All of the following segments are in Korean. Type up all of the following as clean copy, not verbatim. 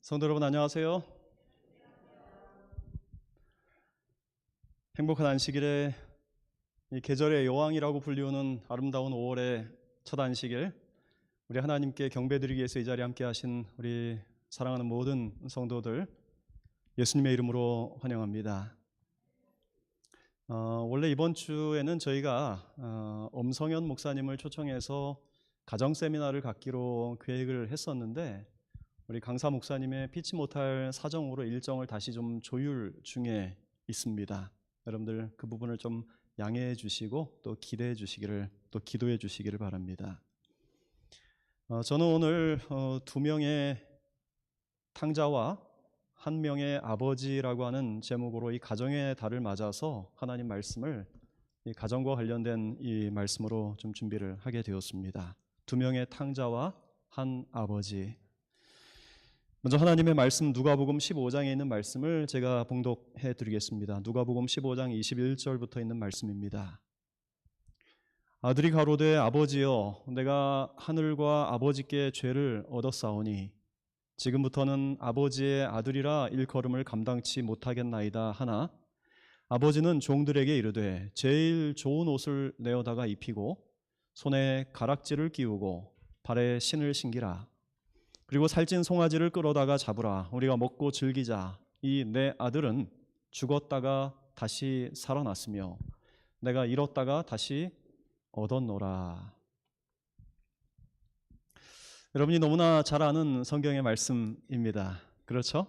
성도 여러분 안녕하세요. 행복한 안식일에 이 계절의 여왕이라고 불리우는 아름다운 5월의 첫 안식일, 우리 하나님께 경배드리기 위해서 이 자리에 함께 하신 우리 사랑하는 모든 성도들 예수님의 이름으로 환영합니다. 원래 이번 주에는 저희가 엄성현 목사님을 초청해서 가정 세미나를 갖기로 계획을 했었는데 우리 강사 목사님의 피치 못할 사정으로 일정을 다시 좀 조율 중에 있습니다. 여러분들 그 부분을 좀 양해해 주시고 또 기대해 주시기를, 또 기도해 주시기를 바랍니다. 저는 오늘 2명의 탕자와 1명의 아버지라고 하는 제목으로 이 가정의 달을 맞아서 하나님 말씀을 이 가정과 관련된 이 말씀으로 좀 준비를 하게 되었습니다. 2명의 탕자와 1 아버지. 먼저 하나님의 말씀 누가복음 15장에 있는 말씀을 제가 봉독해 드리겠습니다. 누가복음 15장 21절부터 있는 말씀입니다. 아들이 가로되 아버지여 내가 하늘과 아버지께 죄를 얻었사오니 지금부터는 아버지의 아들이라 일컬음을 감당치 못하겠나이다 하나 아버지는 종들에게 이르되 제일 좋은 옷을 내어다가 입히고 손에 가락지를 끼우고 발에 신을 신기라. 그리고 살찐 송아지를 끌어다가 잡으라. 우리가 먹고 즐기자. 이 내 아들은 죽었다가 다시 살아났으며 내가 잃었다가 다시 얻었노라. 여러분이 너무나 잘 아는 성경의 말씀입니다. 그렇죠?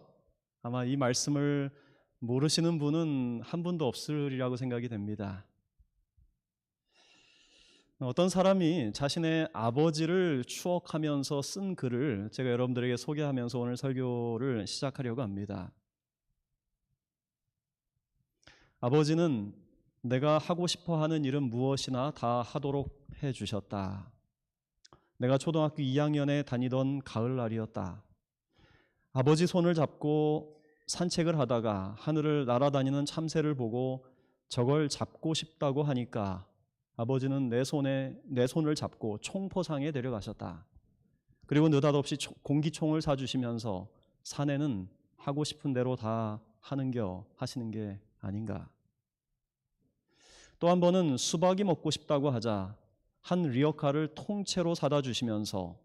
아마 이 말씀을 모르시는 분은 한 분도 없으리라고 생각이 됩니다. 어떤 사람이 자신의 아버지를 추억하면서 쓴 글을 제가 여러분들에게 소개하면서 오늘 설교를 시작하려고 합니다. 아버지는 내가 하고 싶어 하는 일은 무엇이나 다 하도록 해 주셨다. 내가 초등학교 2학년에 다니던 가을날이었다. 아버지 손을 잡고 산책을 하다가 하늘을 날아다니는 참새를 보고 저걸 잡고 싶다고 하니까 아버지는 내 손을 잡고 총포상에 데려가셨다. 그리고 느닷없이 공기총을 사주시면서 사내는 하고 싶은 대로 다 하시는 게 아닌가. 또 한 번은 수박이 먹고 싶다고 하자 한 리어카를 통째로 사다 주시면서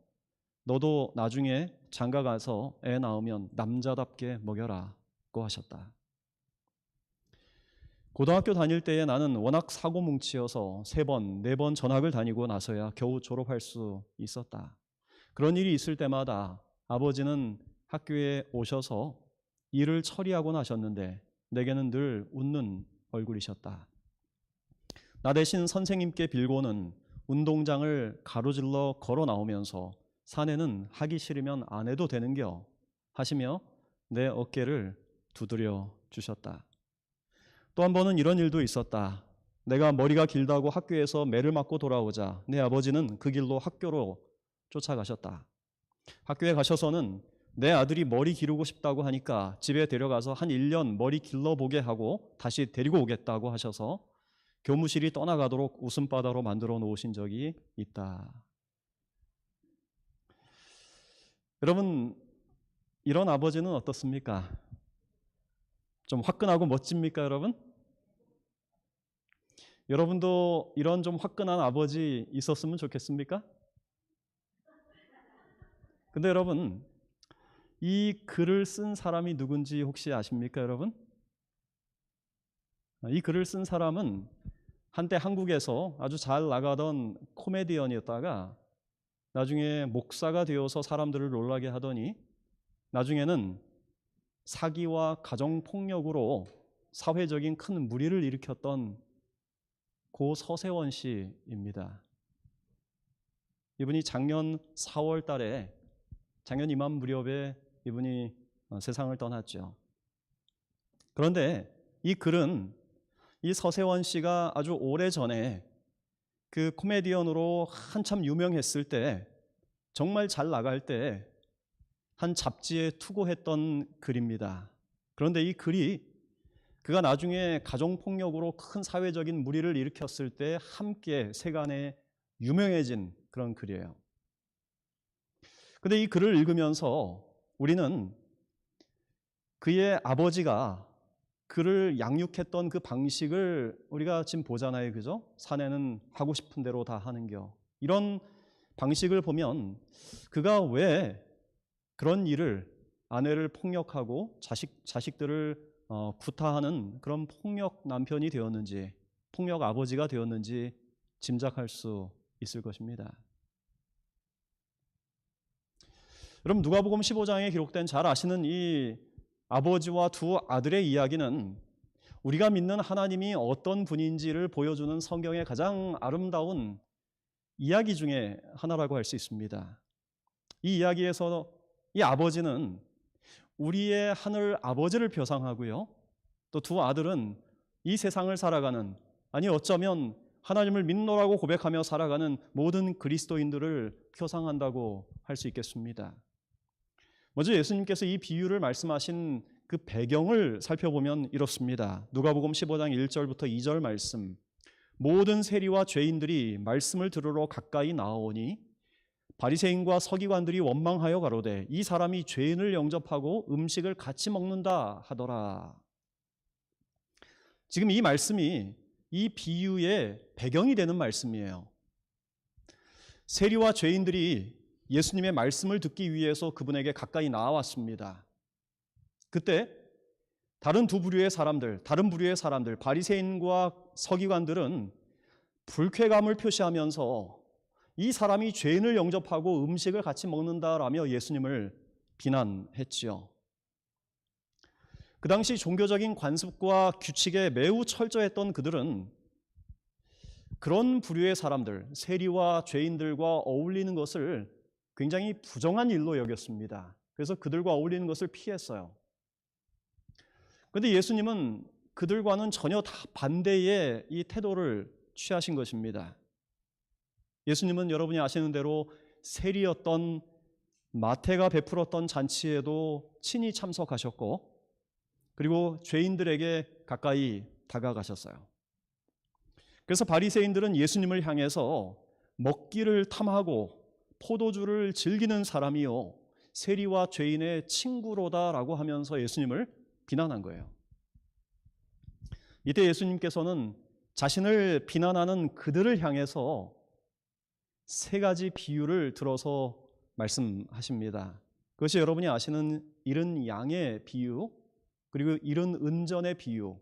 너도 나중에 장가 가서 애 낳으면 남자답게 먹여라고 하셨다. 고등학교 다닐 때에 나는 워낙 사고뭉치여서 3번, 4번 전학을 다니고 나서야 겨우 졸업할 수 있었다. 그런 일이 있을 때마다 아버지는 학교에 오셔서 일을 처리하고 나셨는데 내게는 늘 웃는 얼굴이셨다. 나 대신 선생님께 빌고는 운동장을 가로질러 걸어 나오면서 사내는 하기 싫으면 안 해도 되는겨 하시며 내 어깨를 두드려 주셨다. 또 한 번은 이런 일도 있었다. 내가 머리가 길다고 학교에서 매를 맞고 돌아오자 내 아버지는 그 길로 학교로 쫓아가셨다. 학교에 가셔서는 내 아들이 머리 기르고 싶다고 하니까 집에 데려가서 한 1년 머리 길러보게 하고 다시 데리고 오겠다고 하셔서 교무실이 떠나가도록 웃음바다로 만들어 놓으신 적이 있다. 여러분, 이런 아버지는 어떻습니까? 좀 화끈하고 멋집니까, 여러분? 여러분도 이런 좀 화끈한 아버지 있었으면 좋겠습니까? 근데 여러분, 이 글을 쓴 사람이 누군지 혹시 아십니까, 여러분? 이 글을 쓴 사람은 한때 한국에서 아주 잘 나가던 코미디언이었다가 나중에 목사가 되어서 사람들을 놀라게 하더니 나중에는 사기와 가정폭력으로 사회적인 큰 물의를 일으켰던 고 서세원 씨입니다. 이분이 작년 4월 달에 작년 이맘 무렵에 이분이 세상을 떠났죠. 그런데 이 글은 이 서세원 씨가 아주 오래전에 그 코미디언으로 한참 유명했을 때 정말 잘 나갈 때 한 잡지에 투고했던 글입니다. 그런데 이 글이 그가 나중에 가정폭력으로 큰 사회적인 물의를 일으켰을 때 함께 세간에 유명해진 그런 글이에요. 근데 이 글을 읽으면서 우리는 그의 아버지가 그를 양육했던 그 방식을 우리가 지금 보잖아요. 그죠? 사내는 하고 싶은 대로 다 하는겨. 이런 방식을 보면 그가 왜 그런 일을, 아내를 폭력하고 자식들을 구타하는 그런 폭력 남편이 되었는지, 폭력 아버지가 되었는지 짐작할 수 있을 것입니다. 여러분, 누가복음 15장에 기록된 잘 아시는 이 아버지와 두 아들의 이야기는 우리가 믿는 하나님이 어떤 분인지를 보여주는 성경의 가장 아름다운 이야기 중에 하나라고 할 수 있습니다. 이 이야기에서 이 아버지는 우리의 하늘 아버지를 표상하고요, 또 두 아들은 이 세상을 살아가는, 아니 어쩌면 하나님을 믿노라고 고백하며 살아가는 모든 그리스도인들을 표상한다고 할 수 있겠습니다. 먼저 예수님께서 이 비유를 말씀하신 그 배경을 살펴보면 이렇습니다. 누가복음 15장 1절부터 2절 말씀. 모든 세리와 죄인들이 말씀을 들으러 가까이 나아오니 바리새인과 서기관들이 원망하여 가로되 이 사람이 죄인을 영접하고 음식을 같이 먹는다 하더라. 지금 이 말씀이 이 비유의 배경이 되는 말씀이에요. 세리와 죄인들이 예수님의 말씀을 듣기 위해서 그분에게 가까이 나아왔습니다. 그때 다른 부류의 사람들, 바리새인과 서기관들은 불쾌감을 표시하면서 이 사람이 죄인을 영접하고 음식을 같이 먹는다라며 예수님을 비난했지요. 그 당시 종교적인 관습과 규칙에 매우 철저했던 그들은 그런 부류의 사람들, 세리와 죄인들과 어울리는 것을 굉장히 부정한 일로 여겼습니다. 그래서 그들과 어울리는 것을 피했어요. 그런데 예수님은 그들과는 전혀 다 반대의 이 태도를 취하신 것입니다. 예수님은 여러분이 아시는 대로 세리였던 마태가 베풀었던 잔치에도 친히 참석하셨고, 그리고 죄인들에게 가까이 다가가셨어요. 그래서 바리새인들은 예수님을 향해서 먹기를 탐하고 포도주를 즐기는 사람이요 세리와 죄인의 친구로다라고 하면서 예수님을 비난한 거예요. 이때 예수님께서는 자신을 비난하는 그들을 향해서 세 가지 비유를 들어서 말씀하십니다. 그것이 여러분이 아시는 잃은 양의 비유, 그리고 잃은 은전의 비유,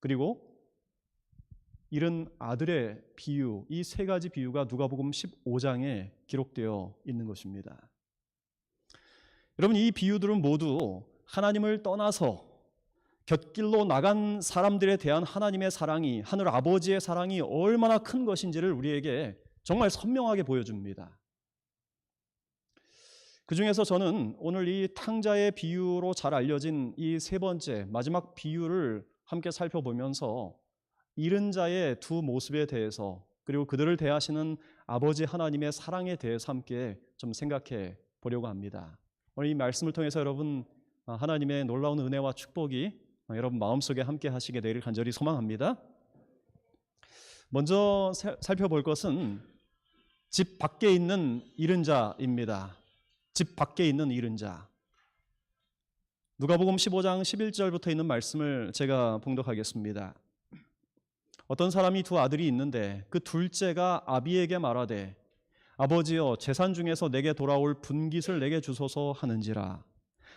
그리고 잃은 아들의 비유, 이 세 가지 비유가 누가복음 15장에 기록되어 있는 것입니다. 여러분, 이 비유들은 모두 하나님을 떠나서 곁길로 나간 사람들에 대한 하나님의 사랑이, 하늘 아버지의 사랑이 얼마나 큰 것인지를 우리에게 정말 선명하게 보여줍니다. 그 중에서 저는 오늘 이 탕자의 비유로 잘 알려진 이 세 번째 마지막 비유를 함께 살펴보면서 잃은 자의 두 모습에 대해서, 그리고 그들을 대하시는 아버지 하나님의 사랑에 대해서 함께 좀 생각해 보려고 합니다. 오늘 이 말씀을 통해서 여러분 하나님의 놀라운 은혜와 축복이 여러분 마음속에 함께 하시게 되기를 간절히 소망합니다. 먼저 살펴볼 것은 집 밖에 있는 잃은 자입니다. 집 밖에 있는 잃은 자. 누가복음 15장 11절부터 있는 말씀을 제가 봉독하겠습니다. 어떤 사람이 두 아들이 있는데 그 둘째가 아비에게 말하되 아버지여 재산 중에서 내게 돌아올 분깃을 내게 주소서 하는지라.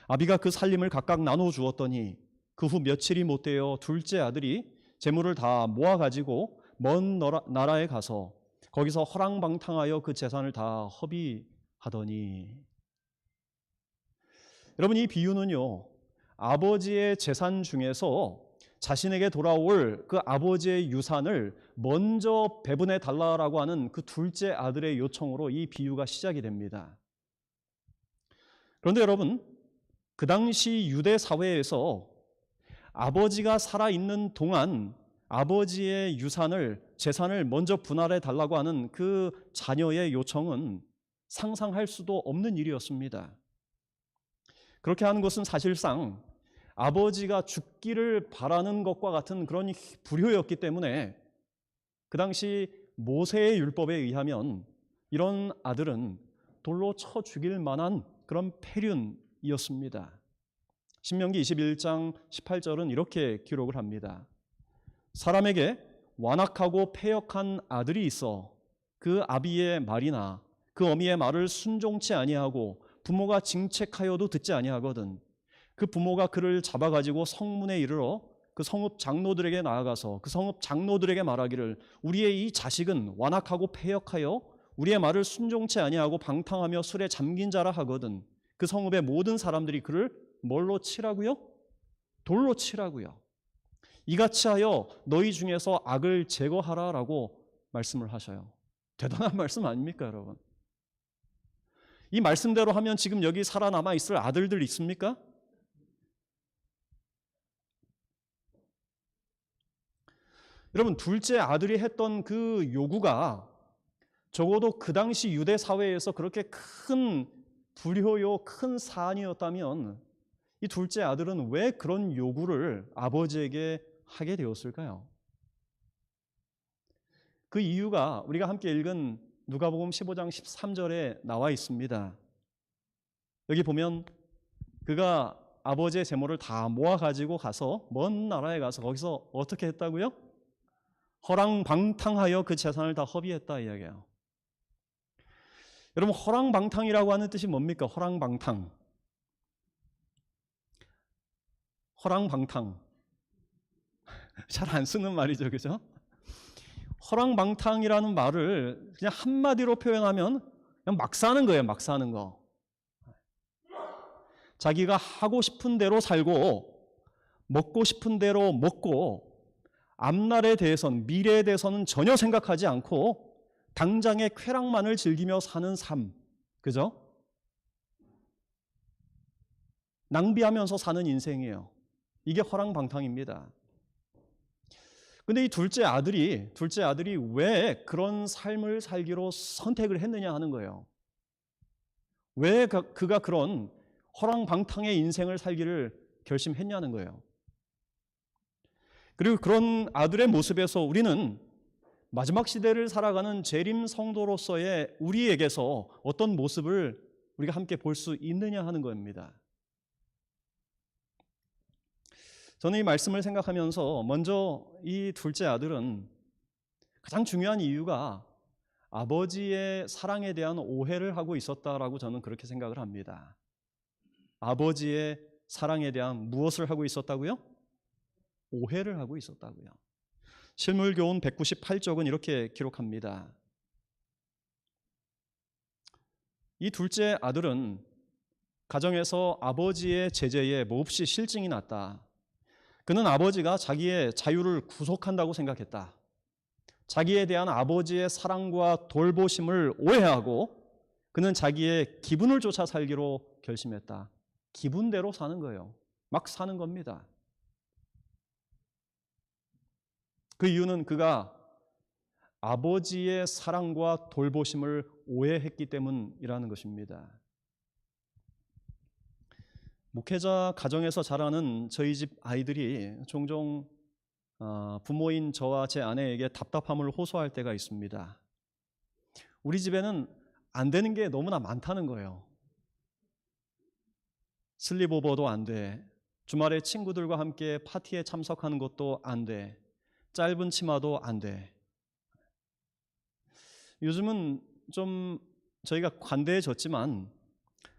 아비가 그 살림을 각각 나눠 주었더니 그 후 며칠이 못 되어 둘째 아들이 재물을 다 모아 가지고 먼 나라에 가서 거기서 허랑방탕하여 그 재산을 다 허비하더니. 여러분, 이 비유는요, 아버지의 재산 중에서 자신에게 돌아올 그 아버지의 유산을 먼저 배분해 달라고 하는 그 둘째 아들의 요청으로 이 비유가 시작이 됩니다. 그런데 여러분, 그 당시 유대 사회에서 아버지가 살아있는 동안 아버지의 유산을, 재산을 먼저 분할해 달라고 하는 그 자녀의 요청은 상상할 수도 없는 일이었습니다. 그렇게 하는 것은 사실상 아버지가 죽기를 바라는 것과 같은 그런 불효였기 때문에 그 당시 모세의 율법에 의하면 이런 아들은 돌로 쳐 죽일 만한 그런 폐륜이었습니다. 신명기 21장 18절은 이렇게 기록을 합니다. 사람에게 완악하고 패역한 아들이 있어 그 아비의 말이나 그 어미의 말을 순종치 아니하고 부모가 징책하여도 듣지 아니하거든. 그 부모가 그를 잡아가지고 성문에 이르러 그 성읍 장로들에게 나아가서 그 성읍 장로들에게 말하기를 우리의 이 자식은 완악하고 패역하여 우리의 말을 순종치 아니하고 방탕하며 술에 잠긴 자라 하거든. 그 성읍의 모든 사람들이 그를 뭘로 치라고요? 돌로 치라고요. 이같이 하여 너희 중에서 악을 제거하라라고 말씀을 하셔요. 대단한 말씀 아닙니까, 여러분? 이 말씀대로 하면 지금 여기 살아남아 있을 아들들 있습니까? 여러분, 둘째 아들이 했던 그 요구가 적어도 그 당시 유대 사회에서 그렇게 큰 불효요, 큰 사안이었다면 이 둘째 아들은 왜 그런 요구를 아버지에게 하게 되었을까요? 그 이유가 우리가 함께 읽은 누가복음 15장 13절에 나와 있습니다. 여기 보면 그가 아버지의 재물을 다 모아가지고 가서 먼 나라에 가서 거기서 어떻게 했다고요? 허랑방탕하여 그 재산을 다 허비했다 이야기예요. 여러분, 허랑방탕이라고 하는 뜻이 뭡니까? 허랑방탕. 허랑방탕. 잘 안 쓰는 말이죠, 그죠? 허랑방탕이라는 말을 그냥 한마디로 표현하면 그냥 막 사는 거예요, 막 사는 거. 자기가 하고 싶은 대로 살고 먹고 싶은 대로 먹고 앞날에 대해서는, 미래에 대해서는 전혀 생각하지 않고 당장의 쾌락만을 즐기며 사는 삶, 그죠? 낭비하면서 사는 인생이에요. 이게 허랑방탕입니다. 근데 이 둘째 아들이 왜 그런 삶을 살기로 선택을 했느냐 하는 거예요. 왜 그가 그런 허랑방탕의 인생을 살기를 결심했냐는 거예요. 그리고 그런 아들의 모습에서 우리는 마지막 시대를 살아가는 재림 성도로서의 우리에게서 어떤 모습을 우리가 함께 볼 수 있느냐 하는 겁니다. 저는 이 말씀을 생각하면서 먼저 이 둘째 아들은 가장 중요한 이유가 아버지의 사랑에 대한 오해를 하고 있었다라고 저는 그렇게 생각을 합니다. 아버지의 사랑에 대한 무엇을 하고 있었다고요? 오해를 하고 있었다고요. 실물교훈 198쪽은 이렇게 기록합니다. 이 둘째 아들은 가정에서 아버지의 제재에 몹시 실증이 났다. 그는 아버지가 자기의 자유를 구속한다고 생각했다. 자기에 대한 아버지의 사랑과 돌보심을 오해하고 그는 자기의 기분을 쫓아 살기로 결심했다. 기분대로 사는 거예요. 막 사는 겁니다. 그 이유는 그가 아버지의 사랑과 돌보심을 오해했기 때문이라는 것입니다. 목회자 가정에서 자라는 저희 집 아이들이 종종 부모인 저와 제 아내에게 답답함을 호소할 때가 있습니다. 우리 집에는 안 되는 게 너무나 많다는 거예요. 슬립오버도 안 돼. 주말에 친구들과 함께 파티에 참석하는 것도 안 돼. 짧은 치마도 안 돼. 요즘은 좀 저희가 관대해졌지만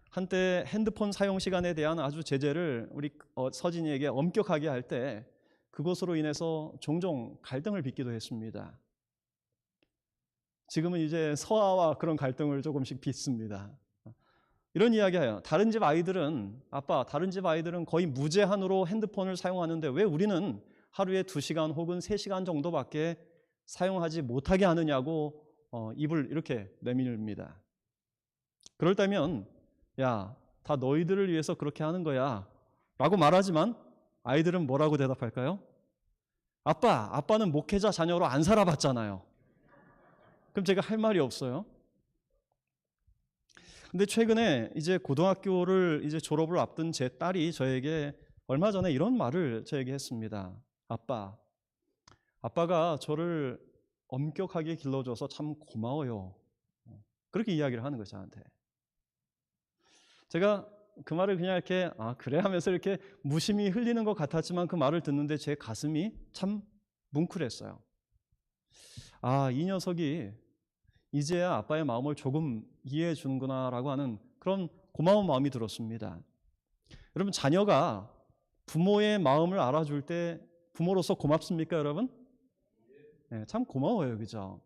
한때 핸드폰 사용 시간에 대한 아주 제재를 우리 서진이에게 엄격하게 할 때 그것으로 인해서 종종 갈등을 빚기도 했습니다. 지금은 이제 서아와 그런 갈등을 조금씩 빚습니다. 이런 이야기예요. 다른 집 아이들은 다른 집 아이들은 거의 무제한으로 핸드폰을 사용하는데 왜 우리는 하루에 2시간 혹은 3시간 정도밖에 사용하지 못하게 하느냐고 입을 이렇게 내밀입니다. 그럴 때면 야, 다 너희들을 위해서 그렇게 하는 거야 라고 말하지만 아이들은 뭐라고 대답할까요? 아빠는 목회자 자녀로 안 살아봤잖아요. 그럼 제가 할 말이 없어요. 근데 최근에 이제 고등학교를 이제 졸업을 앞둔 제 딸이 저에게 얼마 전에 이런 말을 저에게 했습니다. 아빠가 저를 엄격하게 길러줘서 참 고마워요. 그렇게 이야기를 하는 거죠, 저한테. 제가 그 말을 그냥 이렇게 그래 하면서 이렇게 무심히 흘리는 것 같았지만 그 말을 듣는데 제 가슴이 참 뭉클했어요. 이 녀석이 이제야 아빠의 마음을 조금 이해해 주는구나라고 하는 그런 고마운 마음이 들었습니다. 여러분, 자녀가 부모의 마음을 알아줄 때 부모로서 고맙습니까, 여러분? 네, 참 고마워요, 그죠?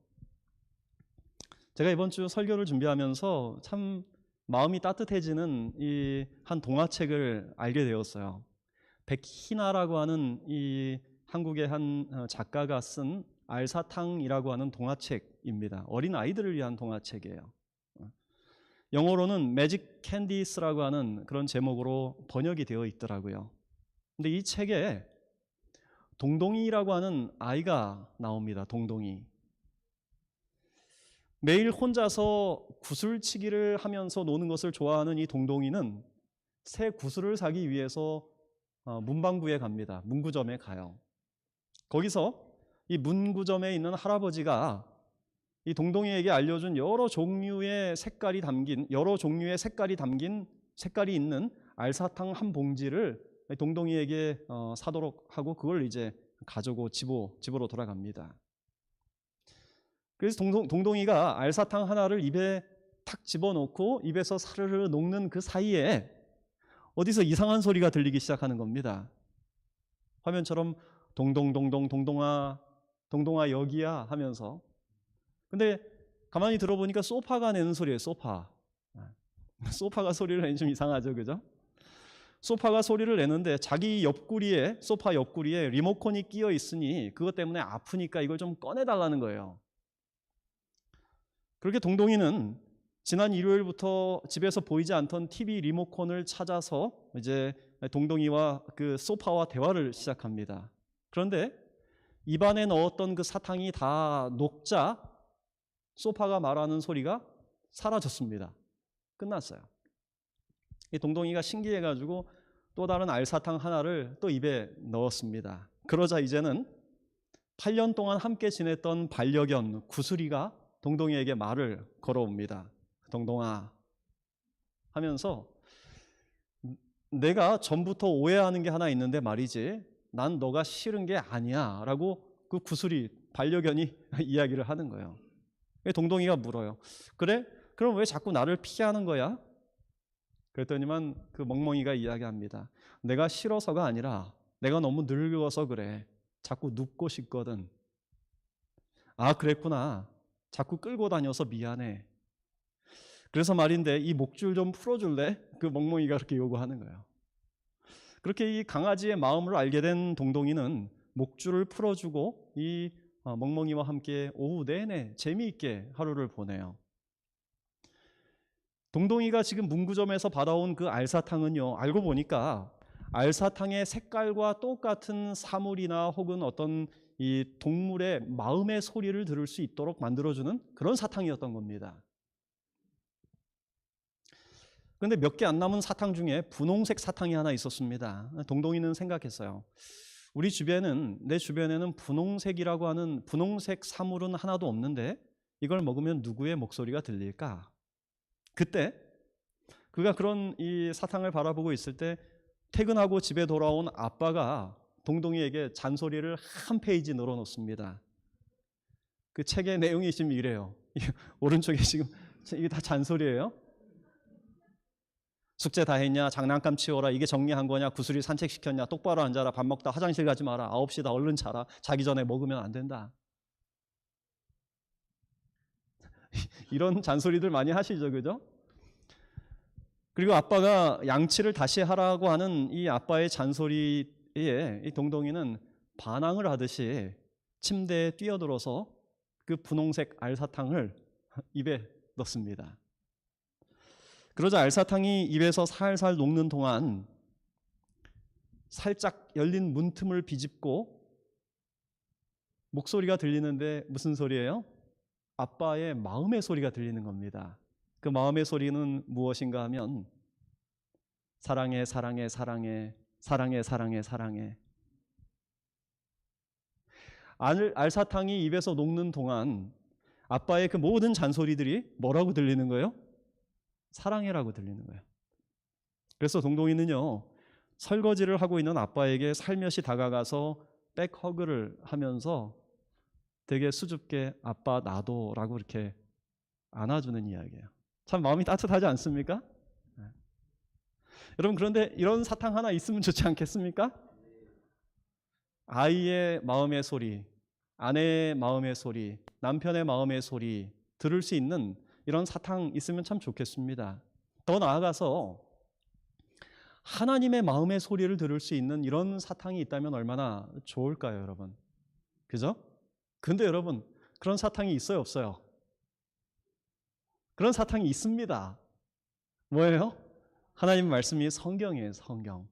제가 이번 주 설교를 준비하면서 참 마음이 따뜻해지는 이 한 동화책을 알게 되었어요. 백희나라고 하는 이 한국의 한 작가가 쓴 알사탕이라고 하는 동화책입니다. 어린 아이들을 위한 동화책이에요. 영어로는 매직 캔디스라고 하는 그런 제목으로 번역이 되어 있더라고요. 근데 이 책에 동동이라고 하는 아이가 나옵니다. 동동이. 매일 혼자서 구슬치기를 하면서 노는 것을 좋아하는 이 동동이는 새 구슬을 사기 위해서 문방구에 갑니다. 문구점에 가요. 거기서 이 문구점에 있는 할아버지가 이 동동이에게 알려준 여러 종류의 색깔이 담긴 색깔이 있는 알사탕 한 봉지를 동동이에게 사도록 하고 그걸 이제 가지고 집으로 돌아갑니다. 그래서 동동이가 알사탕 하나를 입에 탁 집어넣고 입에서 사르르 녹는 그 사이에 어디서 이상한 소리가 들리기 시작하는 겁니다. 화면처럼 동동동동 동동아 여기야 하면서. 근데 가만히 들어보니까 소파가 내는 소리예요. 소파가 소리를 내니 좀 이상하죠, 그죠? 소파가 소리를 내는데 자기 소파 옆구리에 리모컨이 끼어 있으니 그것 때문에 아프니까 이걸 좀 꺼내달라는 거예요. 그렇게 동동이는 지난 일요일부터 집에서 보이지 않던 TV 리모컨을 찾아서 이제 동동이와 그 소파와 대화를 시작합니다. 그런데 입안에 넣었던 그 사탕이 다 녹자 소파가 말하는 소리가 사라졌습니다. 끝났어요. 이 동동이가 신기해가지고 또 다른 알사탕 하나를 또 입에 넣었습니다. 그러자 이제는 8년 동안 함께 지냈던 반려견 구슬이가 동동이에게 말을 걸어옵니다. 동동아 하면서 내가 전부터 오해하는 게 하나 있는데 말이지 난 너가 싫은 게 아니야 라고 그 구슬이 반려견이 이야기를 하는 거예요. 동동이가 물어요. 그래? 그럼 왜 자꾸 나를 피하는 거야? 그랬더니만 그 멍멍이가 이야기합니다. 내가 싫어서가 아니라 내가 너무 늙어서 그래. 자꾸 눕고 싶거든. 그랬구나. 자꾸 끌고 다녀서 미안해. 그래서 말인데 이 목줄 좀 풀어줄래? 그 멍멍이가 그렇게 요구하는 거예요. 그렇게 이 강아지의 마음을 알게 된 동동이는 목줄을 풀어주고 이 멍멍이와 함께 오후 내내 재미있게 하루를 보내요. 동동이가 지금 문구점에서 받아온 그 알사탕은요, 알고 보니까 알사탕의 색깔과 똑같은 사물이나 혹은 어떤 이 동물의 마음의 소리를 들을 수 있도록 만들어주는 그런 사탕이었던 겁니다. 그런데 몇 개 안 남은 사탕 중에 분홍색 사탕이 하나 있었습니다. 동동이는 생각했어요. 내 주변에는 분홍색이라고 하는 분홍색 사물은 하나도 없는데 이걸 먹으면 누구의 목소리가 들릴까? 그때 그가 그런 이 사탕을 바라보고 있을 때 퇴근하고 집에 돌아온 아빠가 동동이에게 잔소리를 한 페이지 늘어놓습니다. 그 책의 내용이 지금 이래요. 오른쪽에 지금 이게 다 잔소리예요. 숙제 다 했냐? 장난감 치워라. 이게 정리한 거냐? 구슬이 산책시켰냐? 똑바로 앉아라. 밥 먹다 화장실 가지 마라. 9시다. 얼른 자라. 자기 전에 먹으면 안 된다. 이런 잔소리들 많이 하시죠, 그죠? 그리고 아빠가 양치를 다시 하라고 하는 이 아빠의 잔소리에 이 동동이는 반항을 하듯이 침대에 뛰어들어서 그 분홍색 알사탕을 입에 넣습니다. 그러자 알사탕이 입에서 살살 녹는 동안 살짝 열린 문틈을 비집고 목소리가 들리는데 무슨 소리예요? 아빠의 마음의 소리가 들리는 겁니다. 그 마음의 소리는 무엇인가 하면 사랑해 사랑해 사랑해 사랑해 사랑해 사랑해. 알사탕이 입에서 녹는 동안 아빠의 그 모든 잔소리들이 뭐라고 들리는 거예요? 사랑해라고 들리는 거예요. 그래서 동동이는요, 설거지를 하고 있는 아빠에게 살며시 다가가서 백허그를 하면서 되게 수줍게 아빠 나도라고 이렇게 안아주는 이야기예요. 참 마음이 따뜻하지 않습니까? 네. 여러분, 그런데 이런 사탕 하나 있으면 좋지 않겠습니까? 아이의 마음의 소리, 아내의 마음의 소리, 남편의 마음의 소리 들을 수 있는 이런 사탕 있으면 참 좋겠습니다. 더 나아가서 하나님의 마음의 소리를 들을 수 있는 이런 사탕이 있다면 얼마나 좋을까요, 여러분? 그죠? 근데 여러분, 그런 사탕이 있어요, 없어요? 그런 사탕이 있습니다. 뭐예요? 하나님 말씀이 성경이에요, 성경.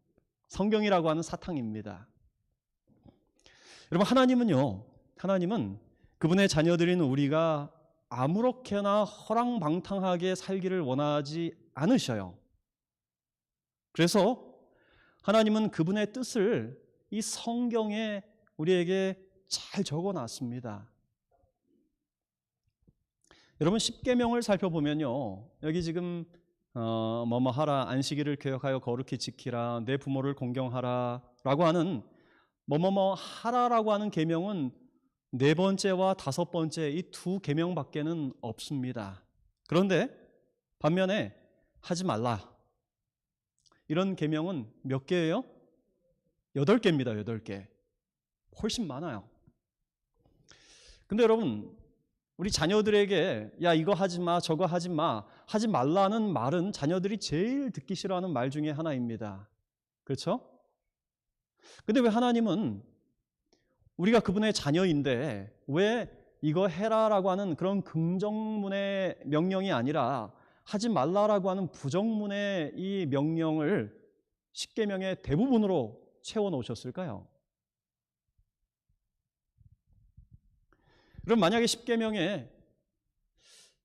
성경이라고 하는 사탕입니다. 여러분, 하나님은 그분의 자녀들인 우리가 아무렇게나 허랑방탕하게 살기를 원하지 않으셔요. 그래서 하나님은 그분의 뜻을 이 성경에 우리에게 잘 적어놨습니다. 여러분, 십계명을 살펴보면요, 여기 지금 뭐뭐 하라, 안식일을 개혁하여 거룩히 지키라, 내 부모를 공경하라 라고 하는 뭐뭐뭐 하라라고 하는 계명은 네 번째와 다섯 번째 이 두 계명밖에는 없습니다. 그런데 반면에 하지 말라, 이런 계명은 몇 개예요? 8개입니다. 8개. 훨씬 많아요. 근데 여러분, 우리 자녀들에게 야, 이거 하지 마, 저거 하지 마, 하지 말라는 말은 자녀들이 제일 듣기 싫어하는 말 중에 하나입니다. 그렇죠? 근데 왜 하나님은 우리가 그분의 자녀인데 왜 이거 해라라고 하는 그런 긍정문의 명령이 아니라 하지 말라라고 하는 부정문의 이 명령을 십계명의 대부분으로 채워 놓으셨을까요? 그럼 만약에 십계명에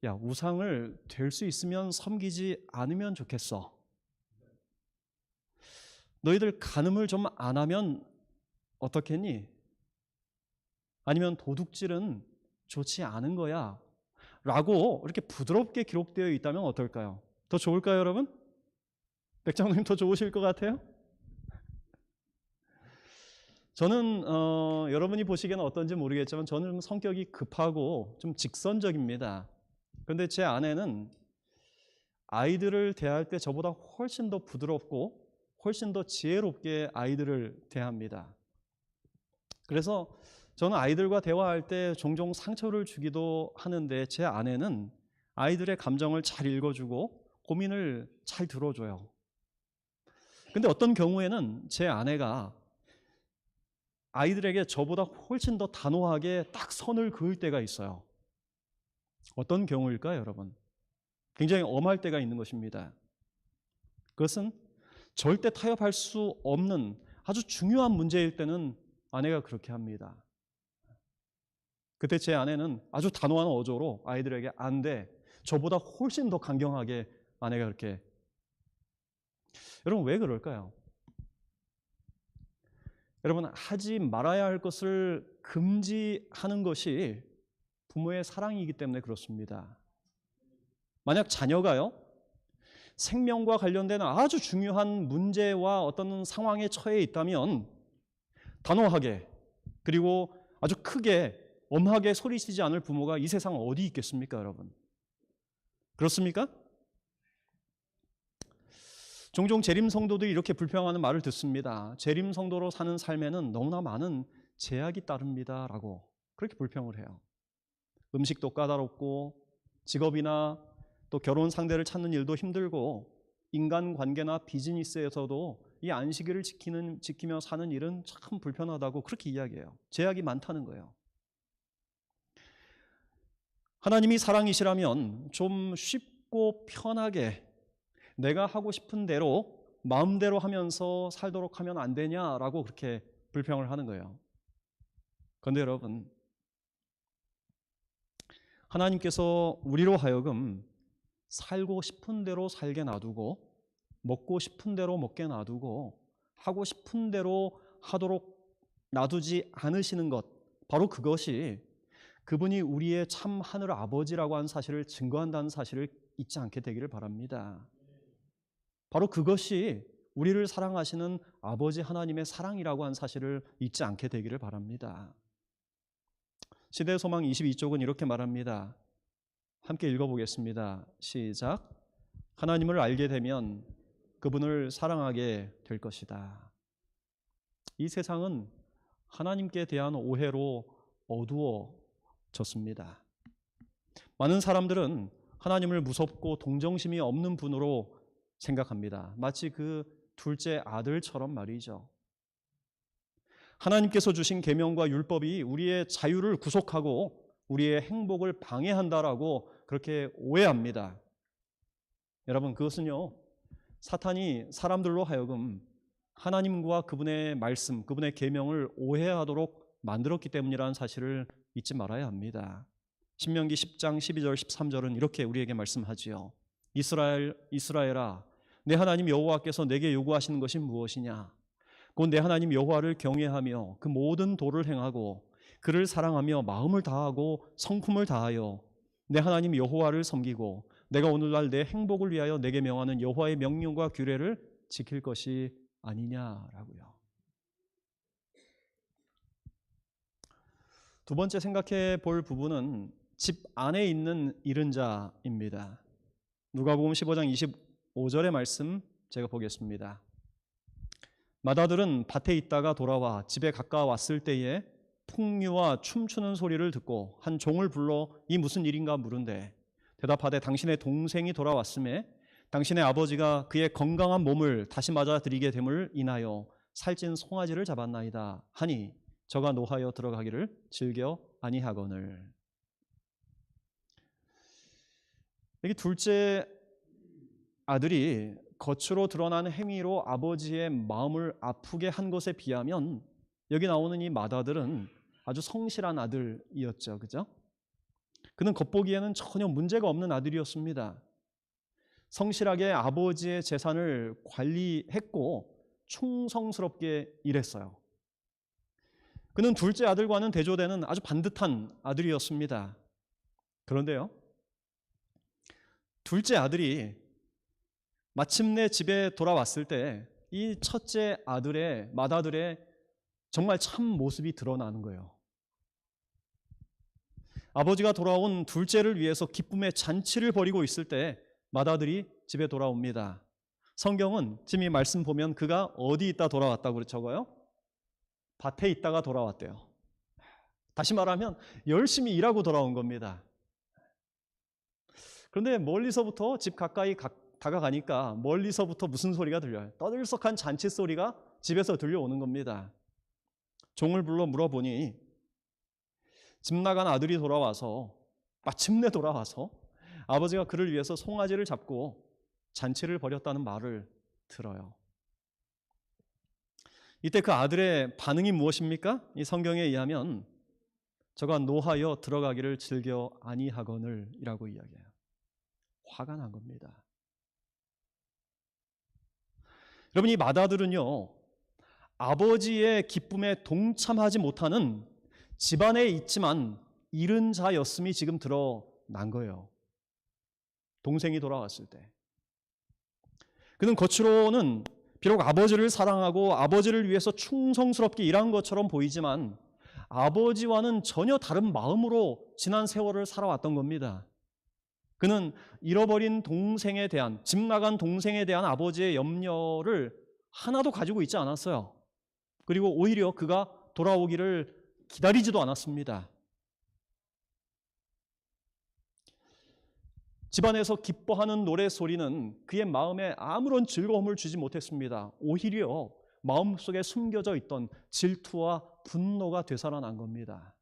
야, 우상을 될 수 있으면 섬기지 않으면 좋겠어, 너희들 간음을 좀 안 하면 어떻겠니? 아니면 도둑질은 좋지 않은 거야 라고 이렇게 부드럽게 기록되어 있다면 어떨까요? 더 좋을까요, 여러분? 백장로님 더 좋으실 것 같아요? 저는 여러분이 보시기에는 어떤지 모르겠지만 저는 성격이 급하고 좀 직선적입니다. 그런데 제 아내는 아이들을 대할 때 저보다 훨씬 더 부드럽고 훨씬 더 지혜롭게 아이들을 대합니다. 그래서 저는 아이들과 대화할 때 종종 상처를 주기도 하는데 제 아내는 아이들의 감정을 잘 읽어주고 고민을 잘 들어줘요. 근데 어떤 경우에는 제 아내가 아이들에게 저보다 훨씬 더 단호하게 딱 선을 그을 때가 있어요. 어떤 경우일까요, 여러분? 굉장히 엄할 때가 있는 것입니다. 그것은 절대 타협할 수 없는 아주 중요한 문제일 때는 아내가 그렇게 합니다. 그때 제 아내는 아주 단호한 어조로 아이들에게 안 돼, 저보다 훨씬 더 강경하게 아내가 그렇게. 여러분, 왜 그럴까요? 여러분, 하지 말아야 할 것을 금지하는 것이 부모의 사랑이기 때문에 그렇습니다. 만약 자녀가요, 생명과 관련된 아주 중요한 문제와 어떤 상황에 처해 있다면 단호하게 그리고 아주 크게 엄하게 소리치지 않을 부모가 이 세상 어디 있겠습니까, 여러분? 그렇습니까? 종종 재림 성도들이 이렇게 불평하는 말을 듣습니다. 재림 성도로 사는 삶에는 너무나 많은 제약이 따릅니다라고 그렇게 불평을 해요. 음식도 까다롭고 직업이나 또 결혼 상대를 찾는 일도 힘들고 인간관계나 비즈니스에서도 이 안식일을 지키며 사는 일은 참 불편하다고 그렇게 이야기해요. 제약이 많다는 거예요. 하나님이 사랑이시라면 좀 쉽고 편하게 내가 하고 싶은 대로 마음대로 하면서 살도록 하면 안 되냐라고 그렇게 불평을 하는 거예요. 그런데 여러분, 하나님께서 우리로 하여금 살고 싶은 대로 살게 놔두고 먹고 싶은 대로 먹게 놔두고 하고 싶은 대로 하도록 놔두지 않으시는 것, 바로 그것이 그분이 우리의 참 하늘 아버지라고 하는 사실을 증거한다는 사실을 잊지 않게 되기를 바랍니다. 바로 그것이 우리를 사랑하시는 아버지 하나님의 사랑이라고 한 사실을 잊지 않게 되기를 바랍니다. 시대의 소망 22쪽은 이렇게 말합니다. 함께 읽어보겠습니다. 시작. 하나님을 알게 되면 그분을 사랑하게 될 것이다. 이 세상은 하나님께 대한 오해로 어두워졌습니다. 많은 사람들은 하나님을 무섭고 동정심이 없는 분으로 생각합니다. 마치 그 둘째 아들처럼 말이죠. 하나님께서 주신 계명과 율법이 우리의 자유를 구속하고 우리의 행복을 방해한다라고 그렇게 오해합니다. 여러분, 그것은요, 사탄이 사람들로 하여금 하나님과 그분의 말씀, 그분의 계명을 오해하도록 만들었기 때문이라는 사실을 잊지 말아야 합니다. 신명기 10장 12절 13절은 이렇게 우리에게 말씀하지요. 이스라엘아, 내 하나님 여호와께서 내게 요구하시는 것이 무엇이냐? 곧 내 하나님 여호와를 경외하며 그 모든 도를 행하고 그를 사랑하며 마음을 다하고 성품을 다하여 내 하나님 여호와를 섬기고 내가 오늘날 내 행복을 위하여 내게 명하는 여호와의 명령과 규례를 지킬 것이 아니냐라고요. 두 번째 생각해 볼 부분은 집 안에 있는 잃은 자입니다. 누가복음 15장 25절의 말씀 제가 보겠습니다. 마다들은 밭에 있다가 돌아와 집에 가까웠을 때에 풍류와 춤추는 소리를 듣고 한 종을 불러 이 무슨 일인가 물은데 대답하되 당신의 동생이 돌아왔음에 당신의 아버지가 그의 건강한 몸을 다시 맞아들이게 됨을 인하여 살찐 송아지를 잡았나이다 하니 저가 노하여 들어가기를 즐겨 아니하거늘. 여기 둘째 아들이 겉으로 드러난 행위로 아버지의 마음을 아프게 한 것에 비하면 여기 나오는 이 맏아들은 아주 성실한 아들이었죠. 그죠? 그는 겉보기에는 전혀 문제가 없는 아들이었습니다. 성실하게 아버지의 재산을 관리했고 충성스럽게 일했어요. 그는 둘째 아들과는 대조되는 아주 반듯한 아들이었습니다. 그런데요, 둘째 아들이 마침내 집에 돌아왔을 때 이 첫째 아들의 맏아들의 정말 참 모습이 드러나는 거예요. 아버지가 돌아온 둘째를 위해서 기쁨의 잔치를 벌이고 있을 때 맏아들이 집에 돌아옵니다. 성경은 지금 이 말씀 보면 그가 어디 있다 돌아왔다고 적어요? 밭에 있다가 돌아왔대요. 다시 말하면 열심히 일하고 돌아온 겁니다. 그런데 멀리서부터 집 가까이 다가가니까 멀리서부터 무슨 소리가 들려요? 떠들썩한 잔치 소리가 집에서 들려오는 겁니다. 종을 불러 물어보니 집 나간 아들이 마침내 돌아와서 아버지가 그를 위해서 송아지를 잡고 잔치를 벌였다는 말을 들어요. 이때 그 아들의 반응이 무엇입니까? 이 성경에 의하면 저가 노하여 들어가기를 즐겨 아니하거늘 이라고 이야기해요. 화가 난 겁니다. 여러분, 이 맏아들은요, 아버지의 기쁨에 동참하지 못하는 집안에 있지만 잃은 자였음이 지금 드러난 거예요. 동생이 돌아왔을 때 그는 겉으로는 비록 아버지를 사랑하고 아버지를 위해서 충성스럽게 일한 것처럼 보이지만 아버지와는 전혀 다른 마음으로 지난 세월을 살아왔던 겁니다. 그는 잃어버린 동생에 대한, 집 나간 동생에 대한 아버지의 염려를 하나도 가지고 있지 않았어요. 그리고 오히려 그가 돌아오기를 기다리지도 않았습니다. 집안에서 기뻐하는 노래소리는 그의 마음에 아무런 즐거움을 주지 못했습니다. 오히려 마음속에 숨겨져 있던 질투와 분노가 되살아난 겁니다.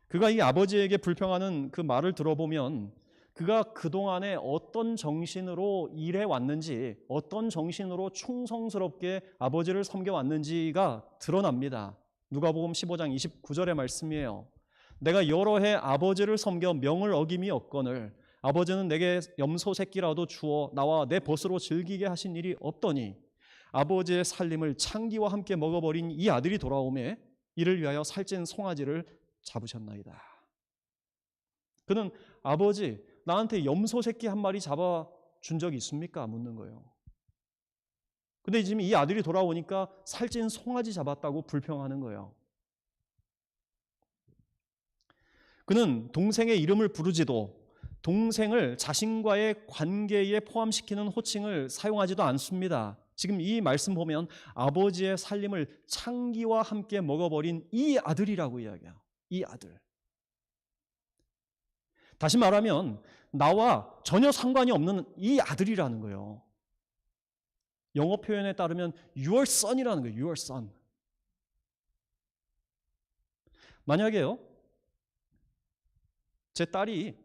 그가 이 아버지에게 불평하는 그 말을 들어보면 그가 그동안에 어떤 정신으로 일해왔는지, 어떤 정신으로 충성스럽게 아버지를 섬겨왔는지가 드러납니다. 누가복음 15장 29절의 말씀이에요. 내가 여러 해 아버지를 섬겨 명을 어김이 없거늘 아버지는 내게 염소 새끼라도 주어 나와 내 벗으로 즐기게 하신 일이 없더니 아버지의 살림을 창기와 함께 먹어버린 이 아들이 돌아오매 이를 위하여 살찐 송아지를 잡으셨나이다. 그는 아버지, 나한테 염소 새끼 한 마리 잡아 준 적이 있습니까? 묻는 거예요. 근데 지금 이 아들이 돌아오니까 살찐 송아지 잡았다고 불평하는 거예요. 그는 동생의 이름을 부르지도 동생을 자신과의 관계에 포함시키는 호칭을 사용하지도 않습니다. 지금 이 말씀 보면 아버지의 살림을 창기와 함께 먹어버린 이 아들이라고 이야기해요. 이 아들. 다시 말하면 나와 전혀 상관이 없는 이 아들이라는 거예요. 영어 표현에 따르면 your son이라는 거예요. your son. 만약에요, 제 딸이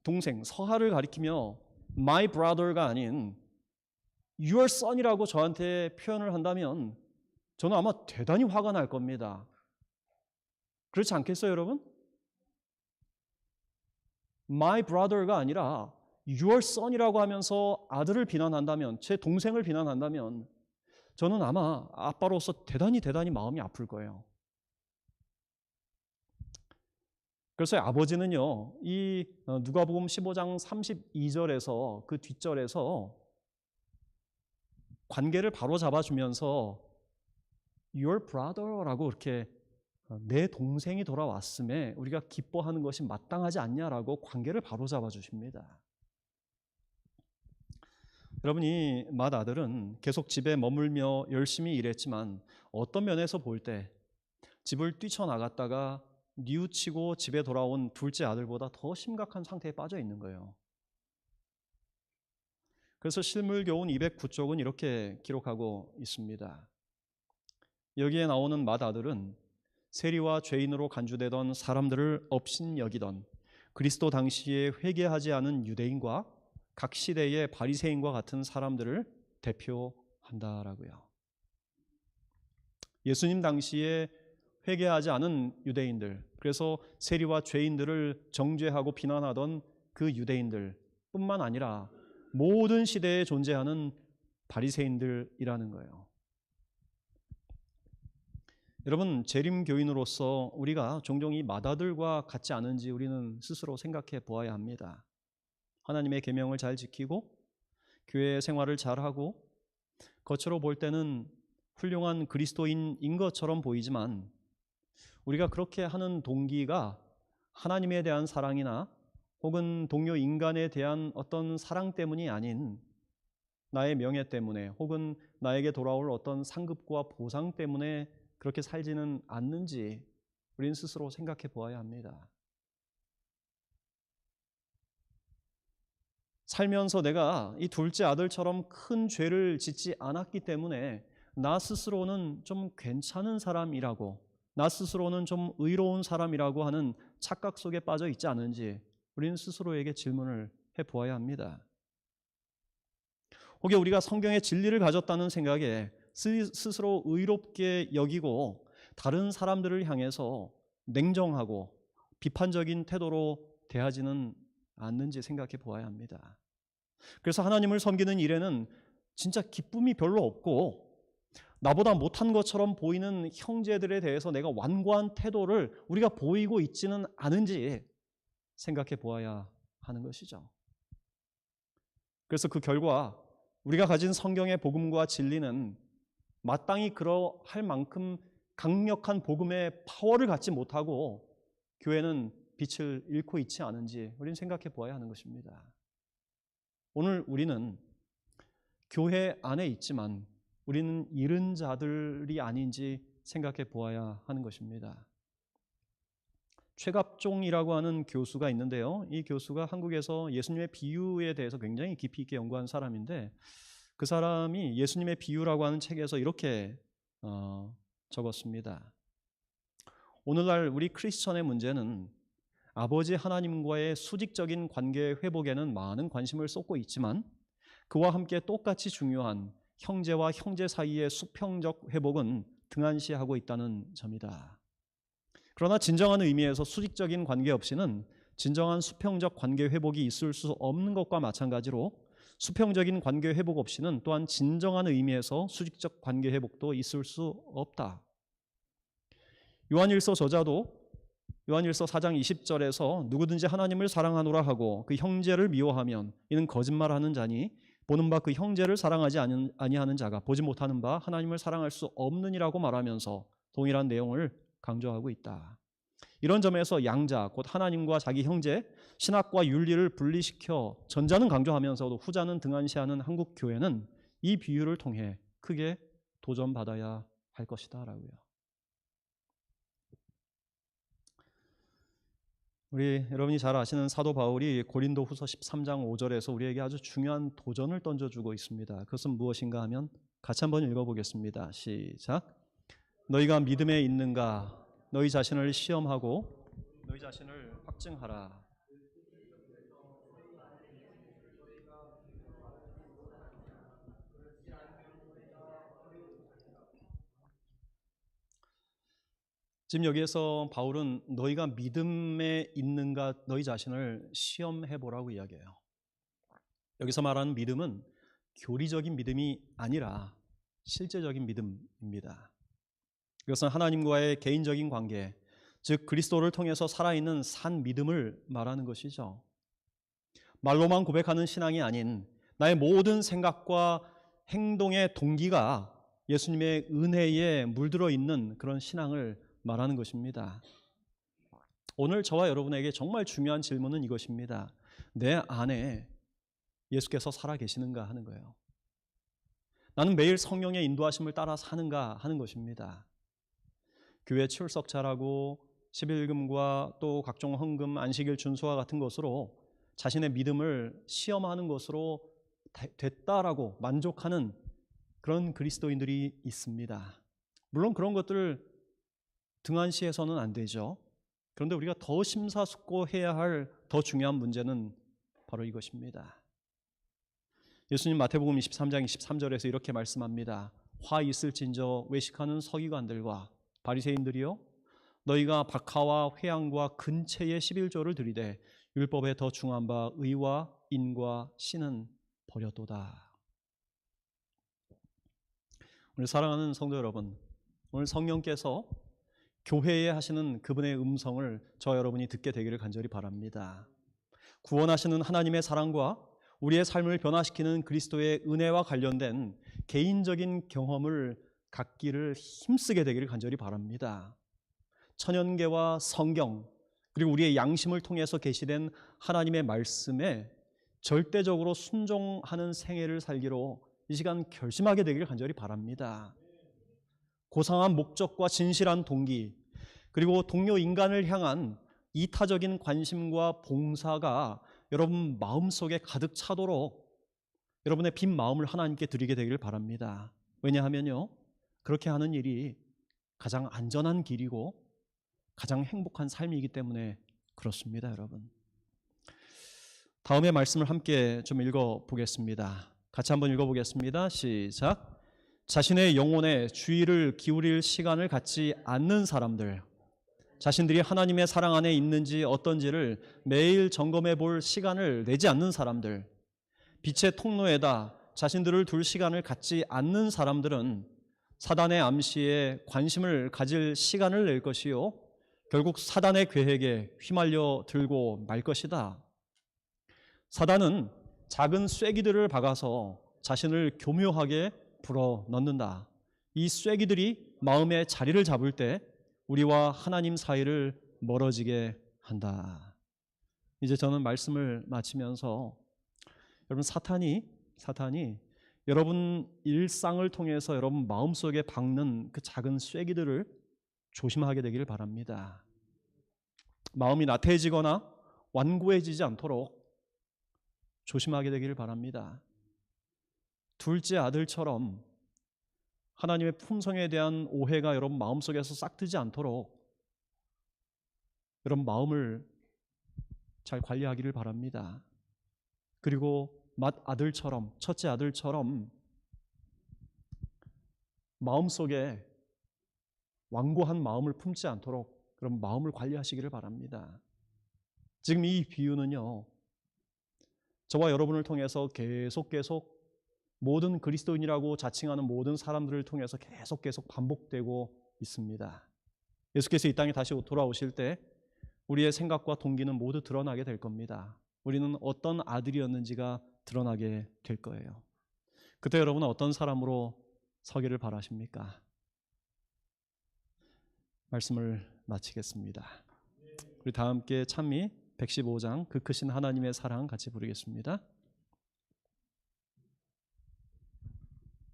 동생 서하를 가리키며 my brother가 아닌 your son이라고 저한테 표현을 한다면 저는 아마 대단히 화가 날 겁니다. 그렇지 않겠어요, 여러분? my brother가 아니라 your son이라고 하면서 아들을 비난한다면, 제 동생을 비난한다면 저는 아마 아빠로서 대단히 마음이 아플 거예요. 그래서 아버지는요, 이 누가복음 15장 32절에서 그 뒷절에서 관계를 바로 잡아주면서 your brother라고 이렇게 내 동생이 돌아왔음에 우리가 기뻐하는 것이 마땅하지 않냐라고 관계를 바로 잡아주십니다. 여러분, 이 맏아들은 계속 집에 머물며 열심히 일했지만 어떤 면에서 볼 때 집을 뛰쳐나갔다가 뉘우치고 집에 돌아온 둘째 아들보다 더 심각한 상태에 빠져 있는 거예요. 그래서 실물교훈 209쪽은 이렇게 기록하고 있습니다. 여기에 나오는 맏아들은 세리와 죄인으로 간주되던 사람들을 업신여기던 그리스도 당시에 회개하지 않은 유대인과 각 시대의 바리새인과 같은 사람들을 대표한다라고요. 예수님 당시에 회개하지 않은 유대인들, 그래서 세리와 죄인들을 정죄하고 비난하던 그 유대인들 뿐만 아니라 모든 시대에 존재하는 바리새인들이라는 거예요. 여러분, 재림교인으로서 우리가 종종 이 맏아들과 같지 않은지 우리는 스스로 생각해 보아야 합니다. 하나님의 계명을 잘 지키고 교회 생활을 잘하고 겉으로 볼 때는 훌륭한 그리스도인인 것처럼 보이지만 우리가 그렇게 하는 동기가 하나님에 대한 사랑이나 혹은 동료 인간에 대한 어떤 사랑 때문이 아닌 나의 명예 때문에 혹은 나에게 돌아올 어떤 상급과 보상 때문에 그렇게 살지는 않는지 우리는 스스로 생각해 보아야 합니다. 살면서 내가 이 둘째 아들처럼 큰 죄를 짓지 않았기 때문에 나 스스로는 좀 괜찮은 사람이라고, 나 스스로는 좀 의로운 사람이라고 하는 착각 속에 빠져 있지 않은지 우리는 스스로에게 질문을 해보아야 합니다. 혹여 우리가 성경의 진리를 가졌다는 생각에 스스로 의롭게 여기고 다른 사람들을 향해서 냉정하고 비판적인 태도로 대하지는 않는지 생각해 보아야 합니다. 그래서 하나님을 섬기는 일에는 진짜 기쁨이 별로 없고 나보다 못한 것처럼 보이는 형제들에 대해서 내가 완고한 태도를 우리가 보이고 있지는 않은지 생각해 보아야 하는 것이죠. 그래서 그 결과 우리가 가진 성경의 복음과 진리는 마땅히 그러할 만큼 강력한 복음의 파워를 갖지 못하고 교회는 빛을 잃고 있지 않은지 우리는 생각해 보아야 하는 것입니다. 오늘 우리는 교회 안에 있지만 우리는 잃은 자들이 아닌지 생각해 보아야 하는 것입니다. 최갑종이라고 하는 교수가 있는데요. 이 교수가 한국에서 예수님의 비유에 대해서 굉장히 깊이 있게 연구한 사람인데 그 사람이 예수님의 비유라고 하는 책에서 이렇게 적었습니다. 오늘날 우리 크리스천의 문제는 아버지 하나님과의 수직적인 관계 회복에는 많은 관심을 쏟고 있지만 그와 함께 똑같이 중요한 형제와 형제 사이의 수평적 회복은 등한시하고 있다는 점이다. 그러나 진정한 의미에서 수직적인 관계 없이는 진정한 수평적 관계 회복이 있을 수 없는 것과 마찬가지로 수평적인 관계 회복 없이는 또한 진정한 의미에서 수직적 관계 회복도 있을 수 없다. 요한일서 저자도 요한일서 4장 20절에서 누구든지 하나님을 사랑하노라 하고 그 형제를 미워하면 이는 거짓말하는 자니 보는 바 그 형제를 사랑하지 아니하는 자가 보지 못하는 바 하나님을 사랑할 수 없느니라고 말하면서 동일한 내용을 강조하고 있다. 이런 점에서 양자 곧 하나님과 자기 형제, 신학과 윤리를 분리시켜 전자는 강조하면서도 후자는 등한시하는 한국 교회는 이 비유를 통해 크게 도전받아야 할 것이다 라고요. 우리 여러분이 잘 아시는 사도 바울이 고린도후서 13장 5절에서 우리에게 아주 중요한 도전을 던져주고 있습니다. 그것은 무엇인가 하면 같이 한번 읽어보겠습니다. 시작. 너희가 믿음에 있는가? 너희 자신을 시험하고 너희 자신을 확증하라. 지금 여기에서 바울은 너희가 믿음에 있는가 너희 자신을 시험해 보라고 이야기해요. 여기서 말하는 믿음은 교리적인 믿음이 아니라 실제적인 믿음입니다. 이것은 하나님과의 개인적인 관계, 즉 그리스도를 통해서 살아있는 산 믿음을 말하는 것이죠. 말로만 고백하는 신앙이 아닌 나의 모든 생각과 행동의 동기가 예수님의 은혜에 물들어 있는 그런 신앙을 말하는 것입니다. 오늘 저와 여러분에게 정말 중요한 질문은 이것입니다. 내 안에 예수께서 살아계시는가 하는 거예요. 나는 매일 성령의 인도하심을 따라 사는가 하는 것입니다. 교회 출석 잘하고 11금과 또 각종 헌금, 안식일 준수와 같은 것으로 자신의 믿음을 시험하는 것으로 됐다라고 만족하는 그런 그리스도인들이 있습니다. 물론 그런 것들을 등한시해서는 안 되죠. 그런데 우리가 더 심사숙고해야 할 더 중요한 문제는 바로 이것입니다. 예수님 마태복음 23장 23절에서 이렇게 말씀합니다. 화 있을진저 외식하는 서기관들과 바리새인들이요 너희가 박하와 회향과 근체의 11조를 드리되 율법에 더 중한 바 의와 인과 신은 버렸도다. 우리 사랑하는 성도 여러분, 오늘 성령께서 교회에 하시는 그분의 음성을 저 여러분이 듣게 되기를 간절히 바랍니다. 구원하시는 하나님의 사랑과 우리의 삶을 변화시키는 그리스도의 은혜와 관련된 개인적인 경험을 갖기를 힘쓰게 되기를 간절히 바랍니다. 천연계와 성경 그리고 우리의 양심을 통해서 계시된 하나님의 말씀에 절대적으로 순종하는 생애를 살기로 이 시간 결심하게 되기를 간절히 바랍니다. 고상한 목적과 진실한 동기 그리고 동료 인간을 향한 이타적인 관심과 봉사가 여러분 마음속에 가득 차도록 여러분의 빈 마음을 하나님께 드리게 되기를 바랍니다. 왜냐하면요 그렇게 하는 일이 가장 안전한 길이고 가장 행복한 삶이기 때문에 그렇습니다. 여러분 다음의 말씀을 함께 좀 읽어보겠습니다. 같이 한번 읽어보겠습니다. 시작. 자신의 영혼에 주의를 기울일 시간을 갖지 않는 사람들, 자신들이 하나님의 사랑 안에 있는지 어떤지를 매일 점검해 볼 시간을 내지 않는 사람들, 빛의 통로에다 자신들을 둘 시간을 갖지 않는 사람들은 사단의 암시에 관심을 가질 시간을 낼 것이요 결국 사단의 계획에 휘말려 들고 말 것이다. 사단은 작은 쐐기들을 박아서 자신을 교묘하게 불어 넣는다. 이 쐐기들이 마음의 자리를 잡을 때 우리와 하나님 사이를 멀어지게 한다. 이제 저는 말씀을 마치면서 여러분 사탄이 여러분 일상을 통해서 여러분 마음속에 박는 그 작은 쐐기들을 조심하게 되기를 바랍니다. 마음이 나태해지거나 완고해지지 않도록 조심하게 되기를 바랍니다. 둘째 아들처럼 하나님의 품성에 대한 오해가 여러분 마음속에서 싹트지 않도록 여러분 마음을 잘 관리하기를 바랍니다. 그리고 맏아들처럼 첫째 아들처럼 마음속에 완고한 마음을 품지 않도록 그런 마음을 관리하시기를 바랍니다. 지금 이 비유는요 저와 여러분을 통해서 계속 모든 그리스도인이라고 자칭하는 모든 사람들을 통해서 계속 반복되고 있습니다. 예수께서 이 땅에 다시 돌아오실 때 우리의 생각과 동기는 모두 드러나게 될 겁니다. 우리는 어떤 아들이었는지가 드러나게 될 거예요. 그때 여러분은 어떤 사람으로 서기를 바라십니까? 말씀을 마치겠습니다. 우리 다 함께 찬미 115장 그 크신 하나님의 사랑 같이 부르겠습니다.